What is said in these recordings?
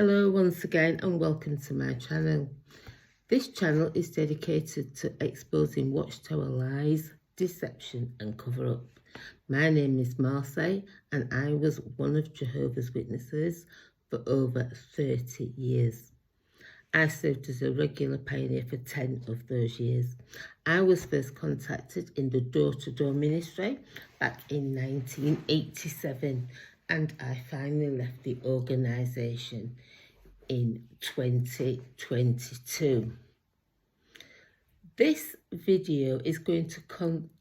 Hello once again and welcome to my channel. This channel is dedicated to exposing Watchtower lies, deception and cover-up. My name is Marseille and I was one of Jehovah's Witnesses for over 30 years. I served as a regular pioneer for 10 of those years. I was first contacted in the door-to-door ministry back in 1987 and I finally left the organisation in 2022. This video is going to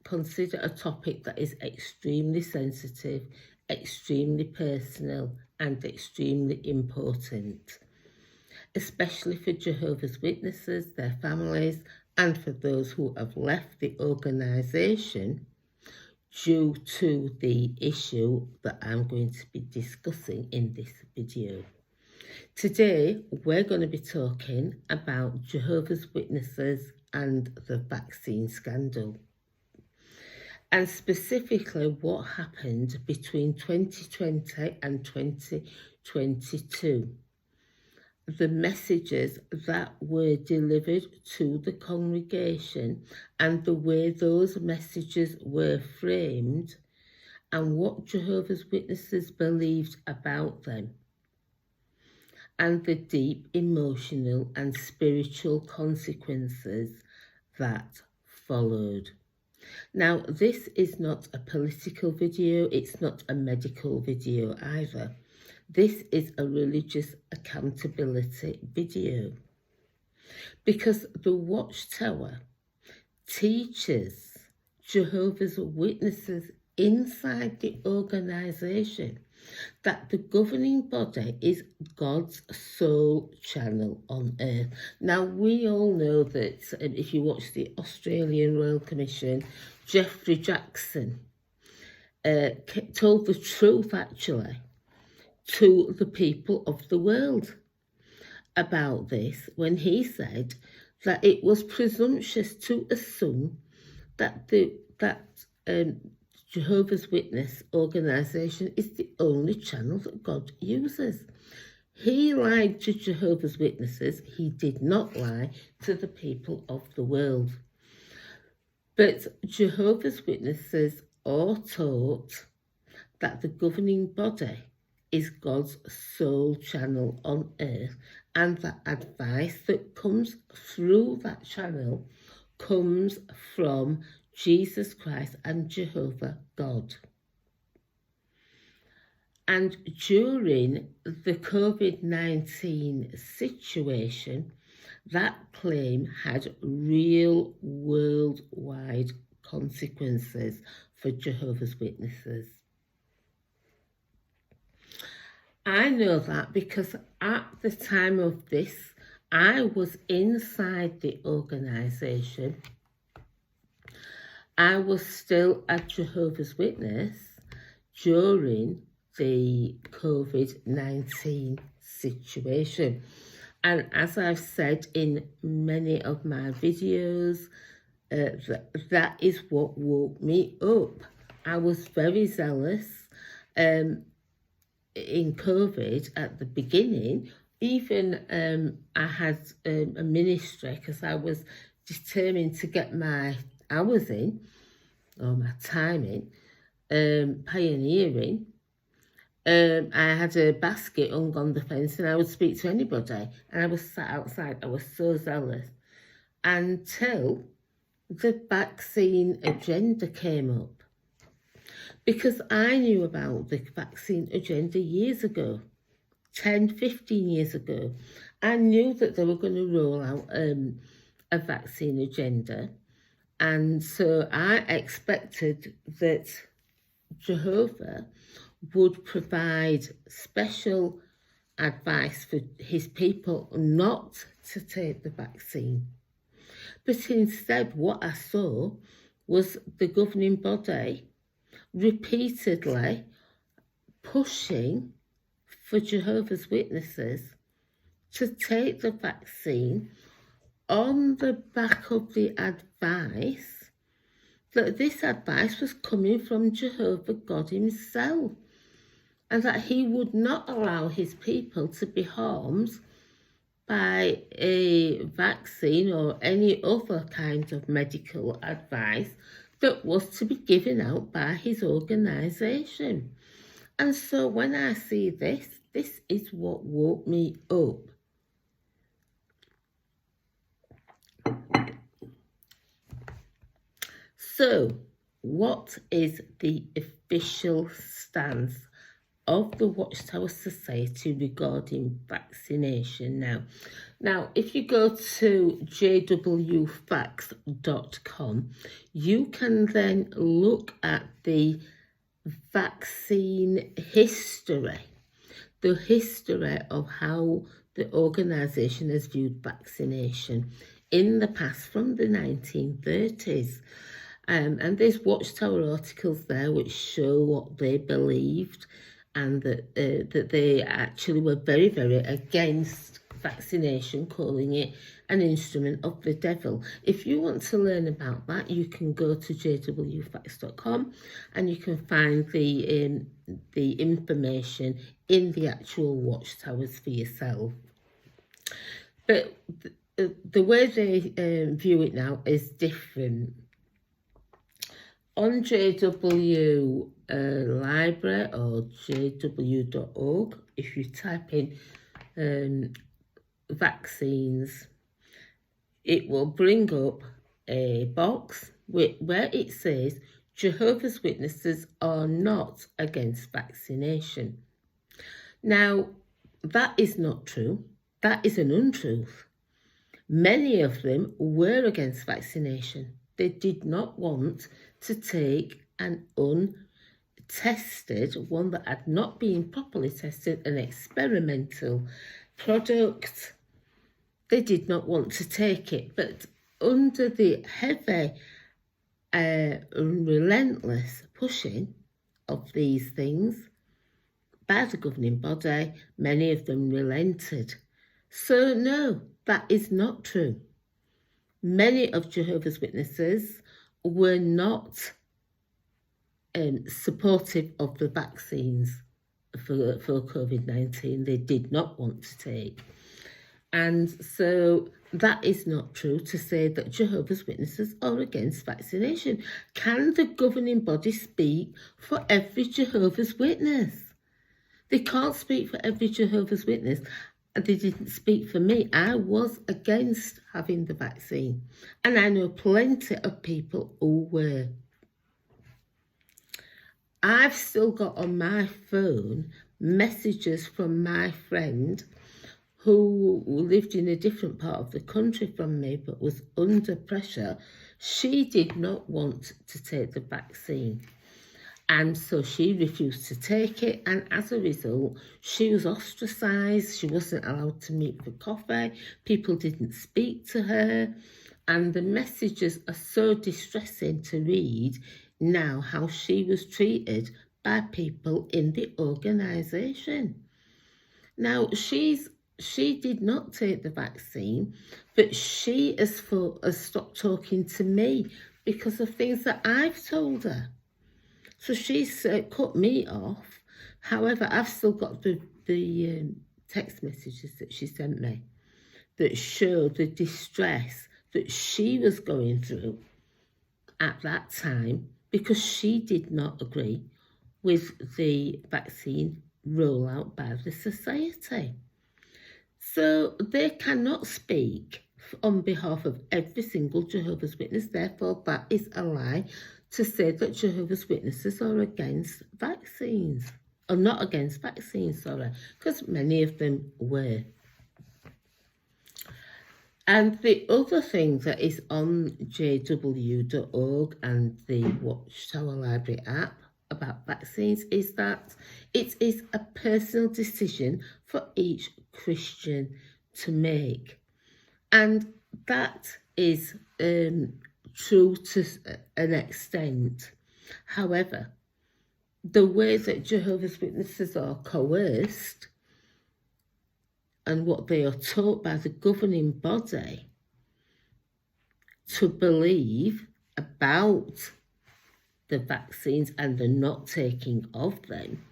consider a topic that is extremely sensitive, extremely personal and extremely important, especially for Jehovah's Witnesses, their families and for those who have left the organisation due to the issue that I'm going to be discussing in this video. Today, we're going to be talking about Jehovah's Witnesses and the vaccine scandal, and specifically what happened between 2020 and 2022. The messages that were delivered to the congregation and the way those messages were framed and what Jehovah's Witnesses believed about them, and the deep emotional and spiritual consequences that followed. Now, this is not a political video, it's not a medical video either. This is a religious accountability video, because the Watchtower teaches Jehovah's Witnesses inside the organisation that the governing body is God's sole channel on earth. Now, we all know that if you watch the Australian Royal Commission, Geoffrey Jackson told the truth actually to the people of the world about this when he said that it was presumptuous to assume that Jehovah's Witness organisation is the only channel that God uses. He lied to Jehovah's Witnesses. He did not lie to the people of the world. But Jehovah's Witnesses are taught that the governing body is God's sole channel on earth, and that advice that comes through that channel comes from Jesus Christ and Jehovah God. And during the COVID-19 situation, that claim had real worldwide consequences for Jehovah's Witnesses. I know that because at the time of this, I was inside the organisation. I was still a Jehovah's Witness during the COVID-19 situation. And as I've said in many of my videos, that is what woke me up. I was very zealous in COVID at the beginning. Even I had a ministry because I was determined to get my hours in, or my time in, pioneering. I had a basket hung on the fence and I would speak to anybody, and I was sat outside. I was so zealous until the vaccine agenda came up, because I knew about the vaccine agenda years ago, 10, 15 years ago. I knew that they were going to roll out a vaccine agenda. And so I expected that Jehovah would provide special advice for his people not to take the vaccine. But instead, what I saw was the governing body repeatedly pushing for Jehovah's Witnesses to take the vaccine on the back of the advice that this advice was coming from Jehovah God himself. and that he would not allow his people to be harmed by a vaccine or any other kind of medical advice that was to be given out by his organisation. And so when I see this is what woke me up. So, what is the official stance of the Watchtower Society regarding vaccination now? Now, if you go to jwfacts.com, you can then look at the vaccine history, the history of how the organisation has viewed vaccination in the past from the 1930s. And there's Watchtower articles there which show what they believed, and that they actually were very, very against vaccination, calling it an instrument of the devil. If you want to learn about that, you can go to jwfacts.com and you can find the information in the actual Watchtowers for yourself. But the way they view it now is different. On JW Library or jw.org, if you type in vaccines, it will bring up a box where it says Jehovah's Witnesses are not against vaccination. Now, that is not true. That is an untruth. Many of them were against vaccination. They did not want to take an untested, one that had not been properly tested, an experimental product. They did not want to take it. But under the heavy, relentless pushing of these things by the governing body, many of them relented. So no, that is not true. Many of Jehovah's Witnesses were not supportive of the vaccines for COVID-19. They did not want to take. And so that is not true to say that Jehovah's Witnesses are against vaccination. Can the governing body speak for every Jehovah's Witness? They can't speak for every Jehovah's Witness. They didn't speak for me. I was against having the vaccine. And I know plenty of people who were. I've still got on my phone messages from my friend who lived in a different part of the country from me but was under pressure. She did not want to take the vaccine. And so she refused to take it, and as a result, she was ostracised. She wasn't allowed to meet for coffee. People didn't speak to her. And the messages are so distressing to read now, how she was treated by people in the organisation. Now, she did not take the vaccine, but she has stopped talking to me because of things that I've told her. So she's cut me off. However, I've still got the text messages that she sent me that show the distress that she was going through at that time because she did not agree with the vaccine rollout by the society. So they cannot speak on behalf of every single Jehovah's Witness. Therefore, that is a lie to say that Jehovah's Witnesses are against vaccines, or not against vaccines, sorry, because many of them were. And the other thing that is on jw.org and the Watchtower Library app about vaccines is that it is a personal decision for each Christian to make. And that is true to an extent. However, the way that Jehovah's Witnesses are coerced and what they are taught by the governing body to believe about the vaccines and the not taking of them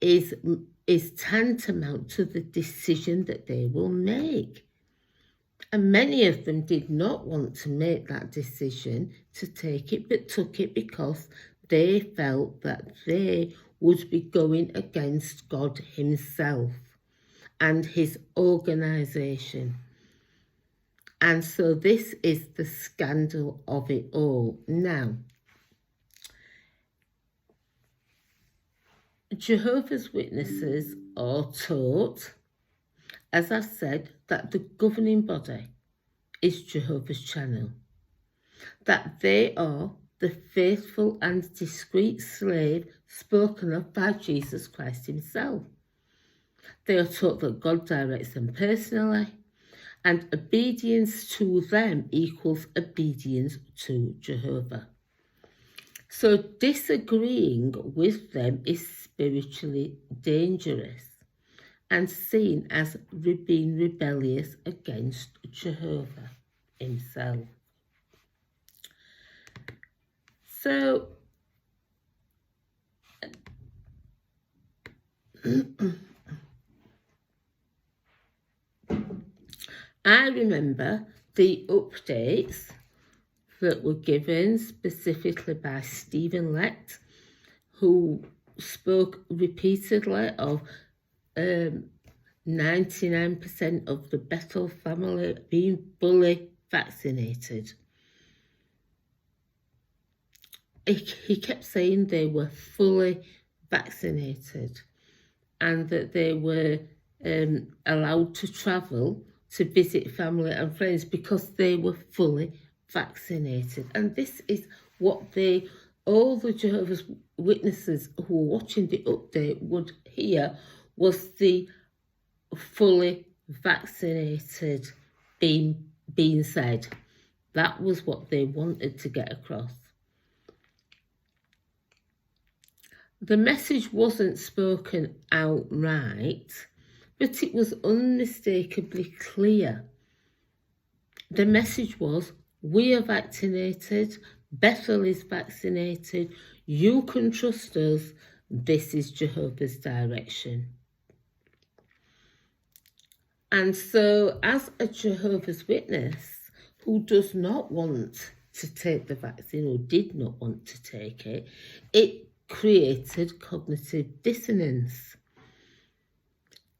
is tantamount to the decision that they will make. And many of them did not want to make that decision to take it, but took it because they felt that they would be going against God himself and his organisation. And so this is the scandal of it all. Now, Jehovah's Witnesses are taught, as I've said, that the governing body is Jehovah's channel, that they are the faithful and discreet slave spoken of by Jesus Christ himself. They are taught that God directs them personally, and obedience to them equals obedience to Jehovah. So disagreeing with them is spiritually dangerous and seen as being rebellious against Jehovah himself. So I remember the updates that were given specifically by Stephen Lett, who spoke repeatedly of 99% of the Bethel family being fully vaccinated. He kept saying they were fully vaccinated and that they were allowed to travel to visit family and friends because they were fully vaccinated. And this is what all the Jehovah's Witnesses who were watching the update would hear, was the fully vaccinated being said. That was what they wanted to get across. The message wasn't spoken outright, but it was unmistakably clear. The message was, we are vaccinated, Bethel is vaccinated, you can trust us, this is Jehovah's direction. And so as a Jehovah's Witness who does not want to take the vaccine or did not want to take it, it created cognitive dissonance,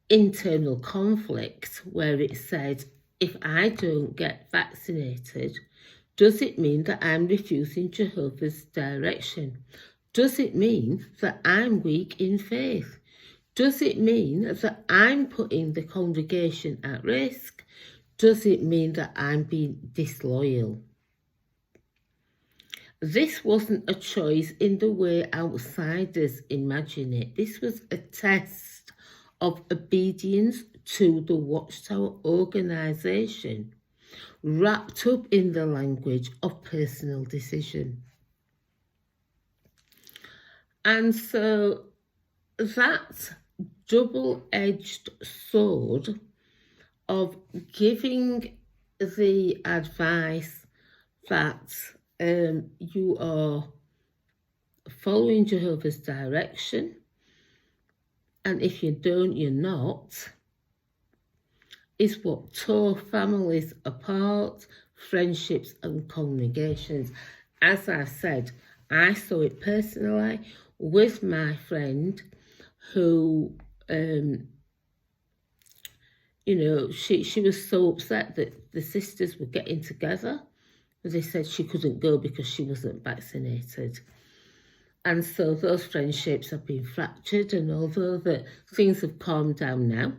internal conflict, where it said, if I don't get vaccinated, does it mean that I'm refusing Jehovah's direction? Does it mean that I'm weak in faith? Does it mean that I'm putting the congregation at risk? Does it mean that I'm being disloyal? This wasn't a choice in the way outsiders imagine it. This was a test of obedience to the Watchtower organisation, wrapped up in the language of personal decision. And so that double-edged sword of giving the advice that you are following Jehovah's direction, and if you don't, you're not, is what tore families apart, friendships and congregations. As I said, I saw it personally with my friend who, she was so upset that the sisters were getting together. They said she couldn't go because she wasn't vaccinated. And so those friendships have been fractured, and although that things have calmed down now,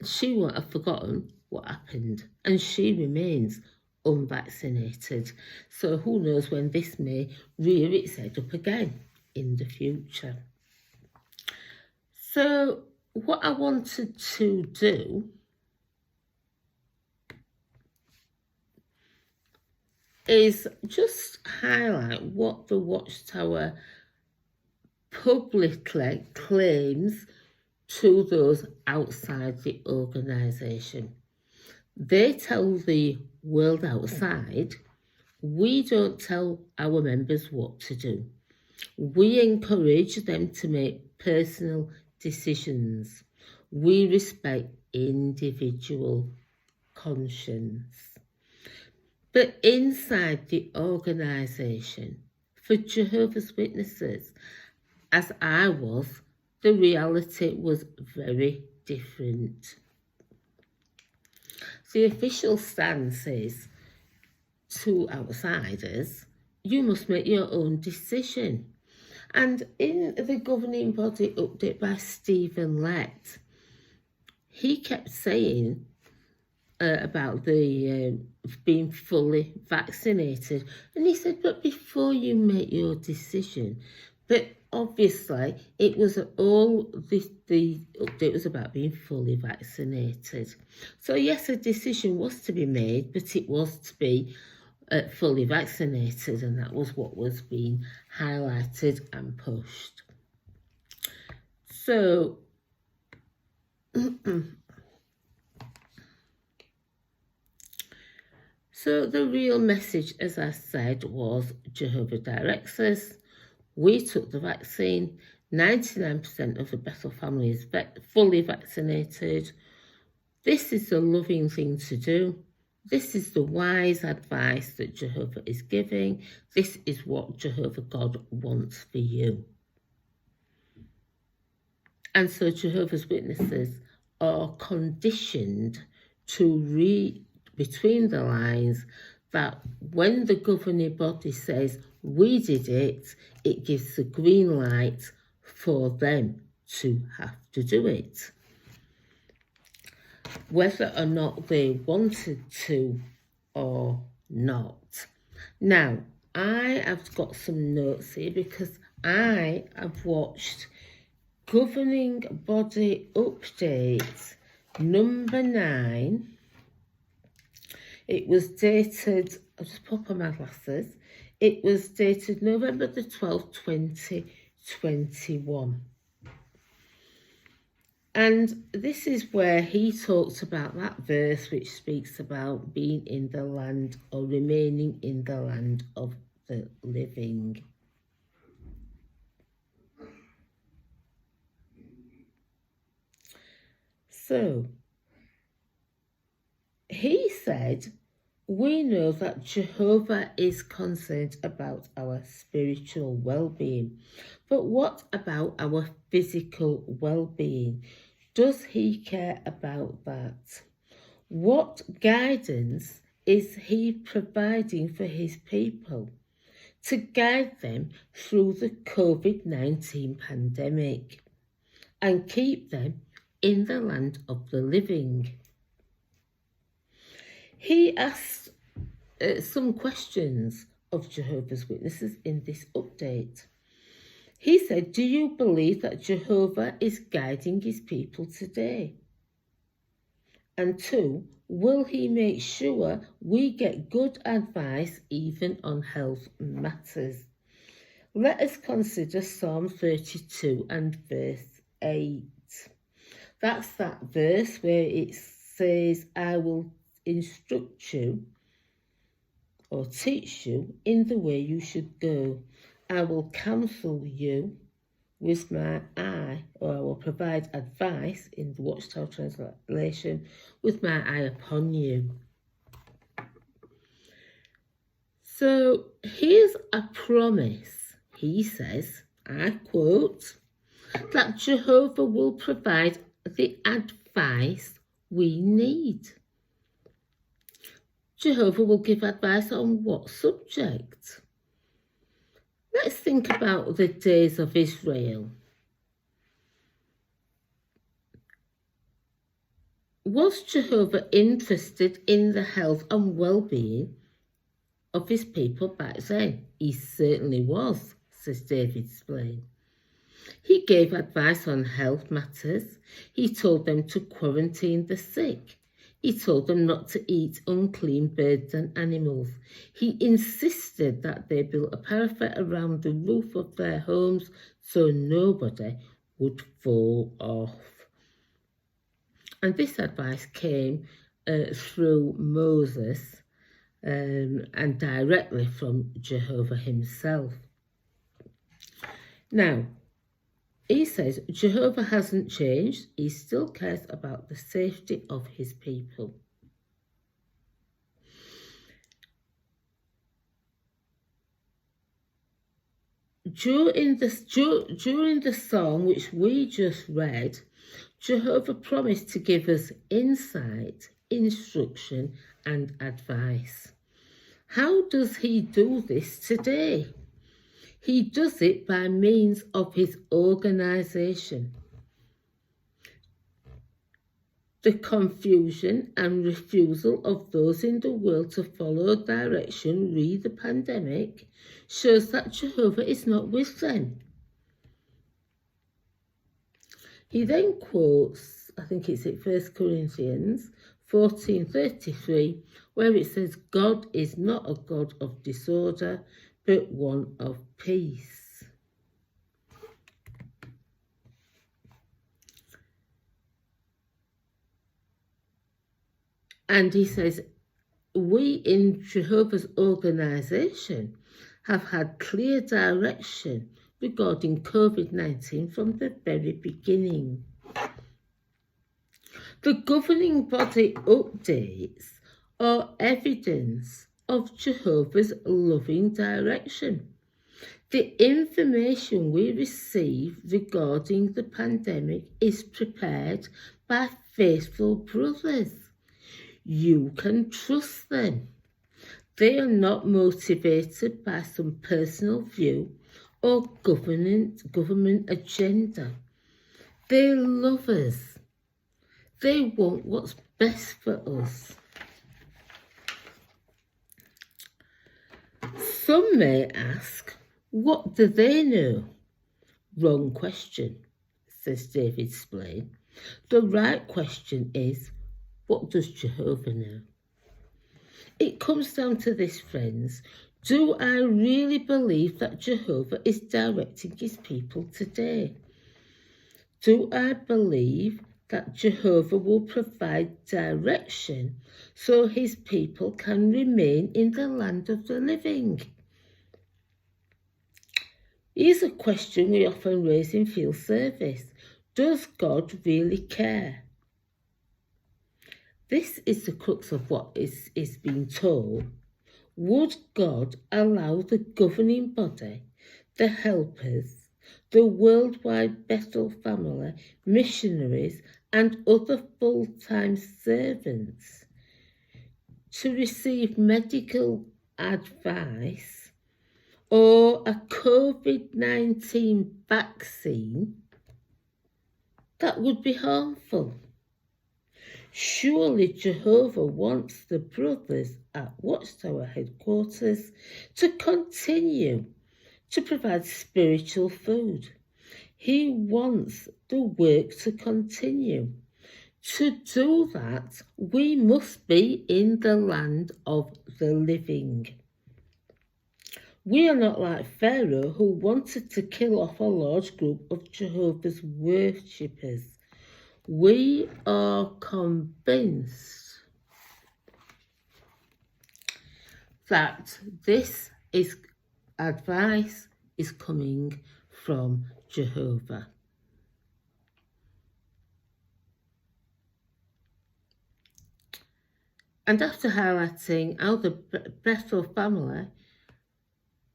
she won't have forgotten what happened, and she remains unvaccinated. So who knows when this may rear its head up again in the future. So what I wanted to do is just highlight what the Watchtower publicly claims to those outside the organisation. They tell the world outside, we don't tell our members what to do. We encourage them to make personal decisions. We respect individual conscience. But inside the organisation, for Jehovah's Witnesses, as I was, the reality was very different. The official stance is, to outsiders, you must make your own decision. And in the governing body update by Stephen Lett, he kept saying about the being fully vaccinated. And he said, but before you make your decision, but obviously it was all, the update was about being fully vaccinated. So yes, a decision was to be made, but it was to be fully vaccinated, and that was what was being highlighted and pushed. So so the real message, as I said, was Jehovah directs us. We took the vaccine. 99% of the Bethel family is fully vaccinated. This is the loving thing to do. This is the wise advice that Jehovah is giving. This is what Jehovah God wants for you. And so Jehovah's Witnesses are conditioned to read between the lines that when the governing body says, we did it, it gives the green light for them to have to do it, whether or not they wanted to or not. Now, I have got some notes here because I have watched Governing Body Update number 9. It was dated, I'll just pop on my glasses, it was dated November the 12th, 2021. And this is where he talks about that verse which speaks about being in the land or remaining in the land of the living. So, he said, we know that Jehovah is concerned about our spiritual well-being, but what about our physical well-being? Does he care about that? What guidance is he providing for his people to guide them through the COVID-19 pandemic and keep them in the land of the living? He asked some questions of Jehovah's Witnesses in this update. He said, do you believe that Jehovah is guiding his people today? And 2, will he make sure we get good advice even on health matters? Let us consider Psalm 32 and verse 8. That's that verse where it says, I will instruct you or teach you in the way you should go. I will counsel you with my eye, or I will provide advice in the Watchtower translation, with my eye upon you. So here's a promise. He says, I quote, that Jehovah will provide the advice we need. Jehovah will give advice on what subject? Let's think about the days of Israel. Was Jehovah interested in the health and well-being of his people back then? He certainly was, says David Splain. He gave advice on health matters. He told them to quarantine the sick. He told them not to eat unclean birds and animals. He insisted that they built a parapet around the roof of their homes so nobody would fall off. And this advice came through Moses and directly from Jehovah himself. Now, He says Jehovah hasn't changed. He still cares about the safety of his people. During the song which we just read, Jehovah promised to give us insight, instruction, and advice. How does he do this today? He does it by means of his organisation. The confusion and refusal of those in the world to follow direction re the pandemic shows that Jehovah is not with them. He then quotes, I think it's at 1 Corinthians 14:33, where it says, God is not a God of disorder, but one of peace. And he says, we in Jehovah's organisation have had clear direction regarding COVID-19 from the very beginning. The governing body updates are evidence of Jehovah's loving direction. The information we receive regarding the pandemic is prepared by faithful brothers. You can trust them. They are not motivated by some personal view or government agenda. They love us. They want what's best for us. Some may ask, what do they know? Wrong question, says David Splain. The right question is, what does Jehovah know? It comes down to this, friends. Do I really believe that Jehovah is directing his people today? Do I believe that Jehovah will provide direction so his people can remain in the land of the living? Here's a question we often raise in field service. Does God really care? This is the crux of what is being told. Would God allow the governing body, the helpers, the worldwide Bethel family, missionaries, and other full-time servants to receive medical advice or a COVID-19 vaccine that would be harmful? Surely Jehovah wants the brothers at Watchtower headquarters to continue to provide spiritual food. He wants the work to continue. To do that, we must be in the land of the living. We are not like Pharaoh, who wanted to kill off a large group of Jehovah's worshippers. We are convinced that this advice is coming from Jehovah. And after highlighting how the Bethel family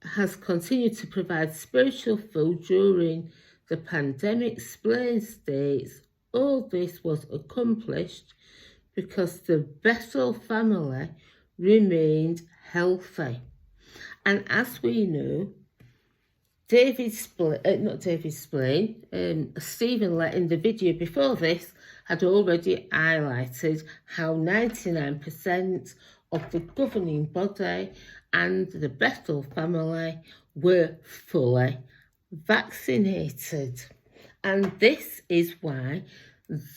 has continued to provide spiritual food during the pandemic, Splain states, all this was accomplished because the Bethel family remained healthy. And as we know, Stephen Let in the video before this had already highlighted how 99% of the governing body and the Bethel family were fully vaccinated. And this is why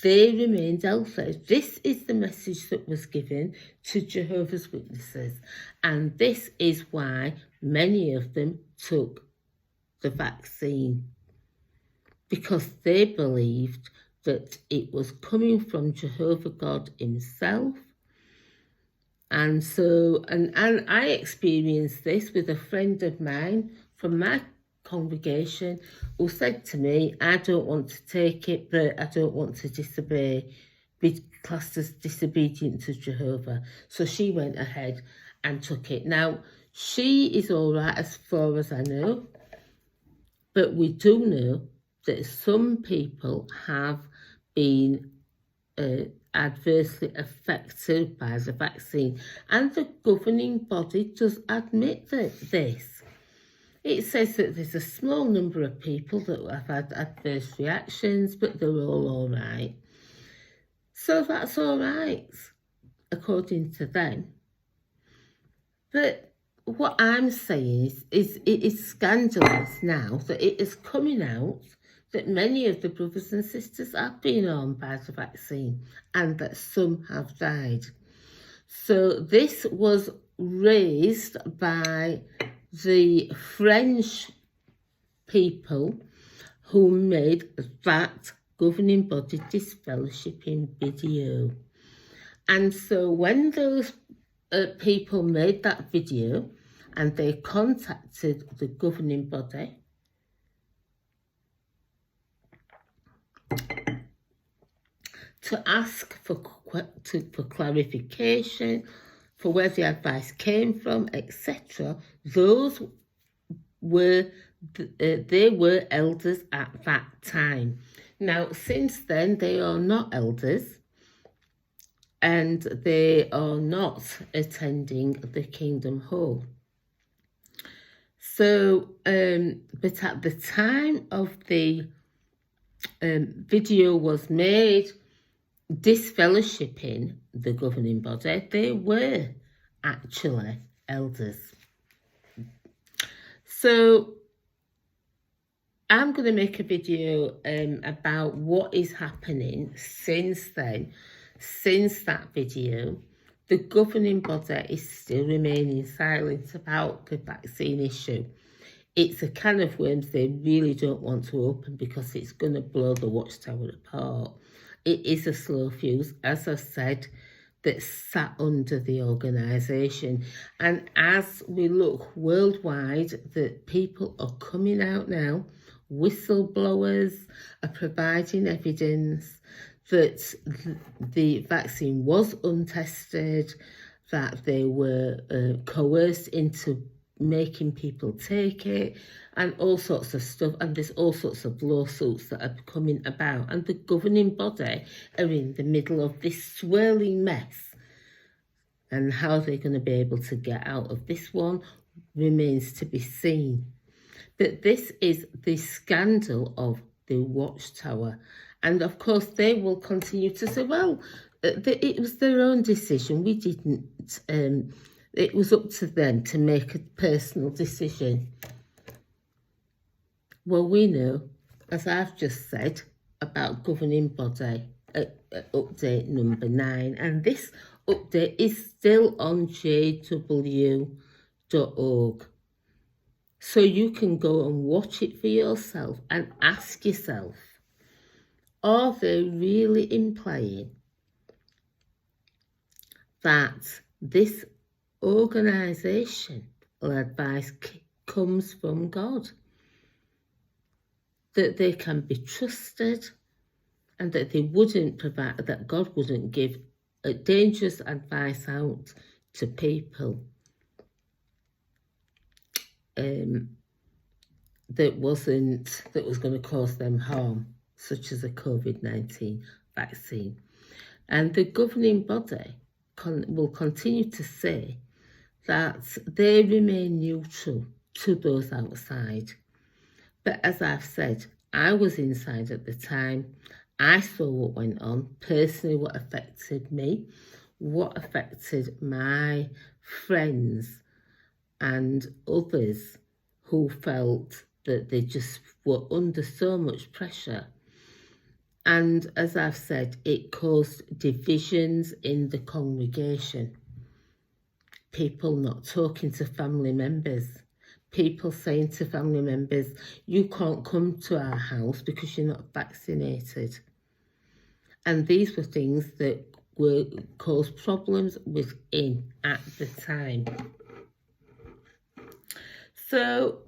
they remained healthy. This is the message that was given to Jehovah's Witnesses. And this is why many of them took the vaccine, because they believed that it was coming from Jehovah God himself. And I experienced this with a friend of mine from my congregation who said to me, I don't want to take it, but I don't want to disobey, be classed as disobedient to Jehovah. So she went ahead and took it. Now, she is all right as far as I know, but we do know that some people have been adversely affected by the vaccine, and the governing body does admit this. It says that there's a small number of people that have had adverse reactions, but they're all right. So that's all right, according to them. But what I'm saying is it is scandalous now that it is coming out that many of the brothers and sisters have been harmed by the vaccine and that some have died. So this was raised by the French people who made that governing body disfellowshipping video. And so when those people made that video and they contacted the governing body, to ask for clarification, for where the advice came from, etc. Those were they were elders at that time. Now, since then, they are not elders, and they are not attending the Kingdom Hall. So, but at the time of the video was made, disfellowshipping the governing body, they were actually elders. So I'm going to make a video about what is happening since then. Since that video, the governing body is still remaining silent about the vaccine issue. It's a can of worms they really don't want to open because it's going to blow the Watchtower apart. It is a slow fuse, as I said, that sat under the organisation. And as we look worldwide, that people are coming out now, whistleblowers are providing evidence that the vaccine was untested, that they were coerced into making people take it, and all sorts of stuff. And there's all sorts of lawsuits that are coming about, and the governing body are in the middle of this swirling mess, and how they're going to be able to get out of this one remains to be seen. But this is the scandal of the Watchtower, and of course they will continue to say, well, it was their own decision, we didn't it was up to them to make a personal decision. Well, we know, as I've just said, about governing body update number 9, and this update is still on jw.org. So you can go and watch it for yourself and ask yourself, are they really implying that this organisation or advice comes from God, that they can be trusted, and that they wouldn't provide, that God wouldn't give a dangerous advice out to people that was going to cause them harm, such as a COVID-19 vaccine. And the governing body will continue to say that they remain neutral to those outside. But as I've said, I was inside at the time. I saw what went on, personally what affected me, what affected my friends and others who felt that they just were under so much pressure. And as I've said, it caused divisions in the congregation. People not talking to family members. People saying to family members, you can't come to our house because you're not vaccinated. And these were things that caused problems within at the time. So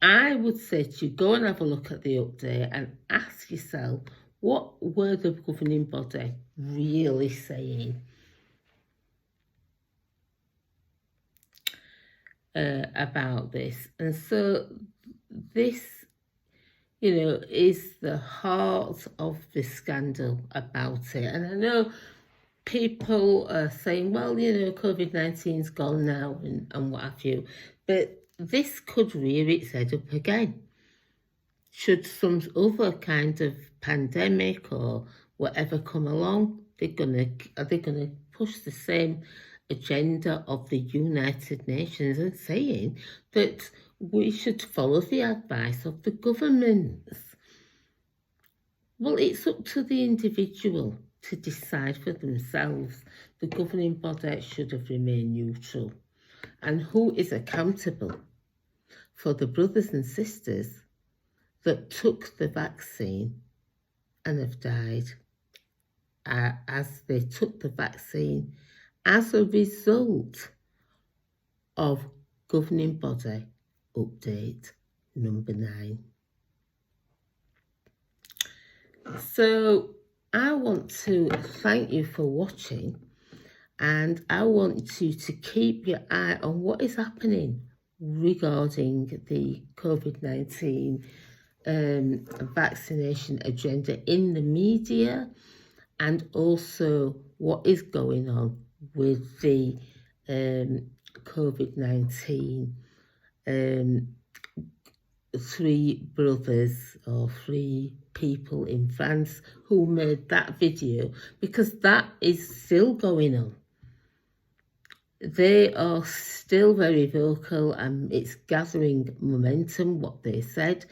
I would say to you, go and have a look at the update and ask yourself, what were the governing body really saying about this? And so this, is the heart of the scandal about it. And I know people are saying, well, COVID-19's gone now and what have you. But this could rear its head up again. Should some other kind of pandemic or whatever come along, are they gonna push the same agenda of the United Nations and saying that we should follow the advice of the governments? Well, it's up to the individual to decide for themselves. The governing body should have remained neutral. And who is accountable for the brothers and sisters that took the vaccine and have died as they took the vaccine as a result of governing body update number 9. So I want to thank you for watching, and I want you to keep your eye on what is happening regarding the COVID-19 vaccination agenda in the media, and also what is going on with the COVID-19 3 brothers or 3 people in France who made that video, because that is still going on. They are still very vocal and it's gathering momentum, what they said.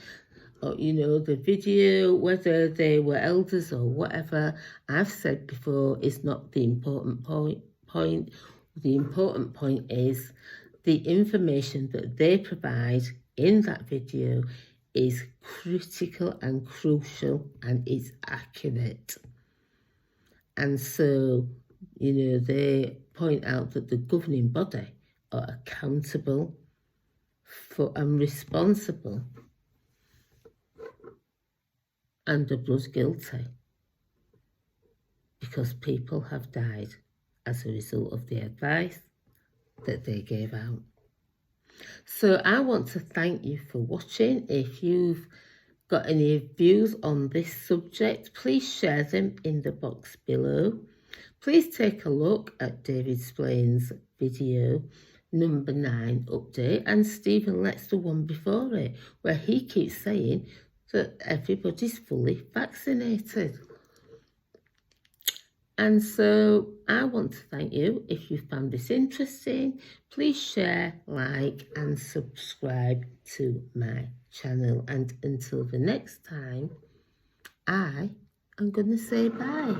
The video, whether they were elders or whatever, I've said before, is not the important point. The important point is the information that they provide in that video is critical and crucial and is accurate. And so, they point out that the governing body are accountable for and responsible and are blood guilty because people have died as a result of the advice that they gave out. So I want to thank you for watching. If you've got any views on this subject, please share them in the box below. Please take a look at David Splain's video number 9 update and Stephen Lett's the one before it, where he keeps saying that everybody's fully vaccinated. And so I want to thank you. If you found this interesting, please share, like and subscribe to my channel. And until the next time, I am going to say bye.